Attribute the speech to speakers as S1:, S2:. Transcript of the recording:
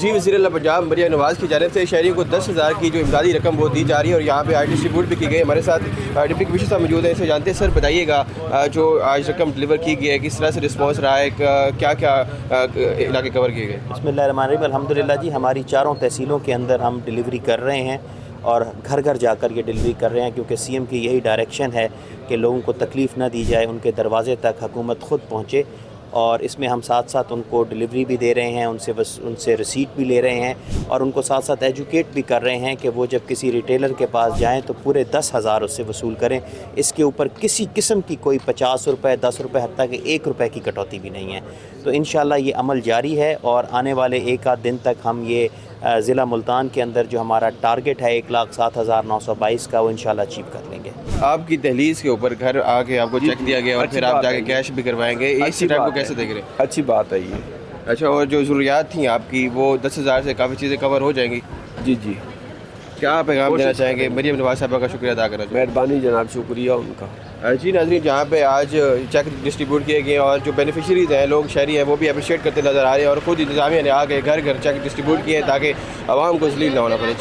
S1: जी वज़ीर आला पंजाब मरियम नवाज़ की जानिब से शहरियों को 10,000 की जो इमदादी रकम वो दी जा रही है और यहाँ पे आज डिस्ट्रीब्यूट भी की गई। हमारे साथ डिप्टी कमिश्नर साहब मौजूद हैं, इसे जानते हैं। सर बताइएगा, जो आज रकम डिलीवर की गई है किस तरह से रिस्पॉन्स रहा है, क्या क्या इलाके कवर किए गए?
S2: बिस्मिल्लाहिर्रहमानिर्रहीम, अल्हम्दुलिल्लाह जी, हमारी चारों तहसीलों के अंदर हम डिलीवरी कर रहे हैं और घर घर जाकर ये डिलीवरी कर रहे हैं, क्योंकि सीएम की यही डायरेक्शन है कि लोगों को तकलीफ़ ना दी जाए, उनके दरवाज़े तक हुकूमत ख़ुद पहुँचे। और इसमें हम साथ साथ उनको डिलीवरी भी दे रहे हैं, उनसे रिसीट भी ले रहे हैं और उनको साथ साथ एजुकेट भी कर रहे हैं कि वो जब किसी रिटेलर के पास जाएं तो पूरे 10,000 उससे वसूल करें। इसके ऊपर किसी किस्म की कोई 50 रुपये, 10 रुपये, हत्ता कि 1 रुपये की कटौती भी नहीं है। तो इंशाल्लाह ये अमल जारी है और आने वाले एक आध दिन तक हम ये ज़िला मुल्तान के अंदर जो हमारा टारगेट है 1,07,922 का, वो इंशाल्लाह अचीव कर लेंगे।
S1: आपकी दहलीज़ के ऊपर घर आके आपको चेक दिया गया और फिर आप जाके कैश भी करवाएंगे, इस टाइप को कैसे देख रहे हैं?
S3: अच्छी बात है ये।
S1: अच्छा, और जो ज़रूरियात थी आपकी वो 10,000 से काफ़ी चीज़ें कवर हो जाएंगी?
S3: जी जी,
S1: क्या पैगाम देना चाहेंगे? मरियम नवाज़ साहबा का शुक्रिया अदा करना चाहेंगे।
S3: मेहरबानी जनाब, शुक्रिया उनका।
S1: जी नाज़रीन, जहाँ पे आज चेक डिस्ट्रीब्यूट किए गए और जो बेनिफिशरीज़ हैं, लोग शहरी हैं, वो भी अप्रिशिएट करते नज़र आ रहे हैं और ख़ुद इंतज़ामिया ने आके घर घर चेक डिस्ट्रीब्यूट किए ताकि आवाम को ज़लील ना होना पड़े।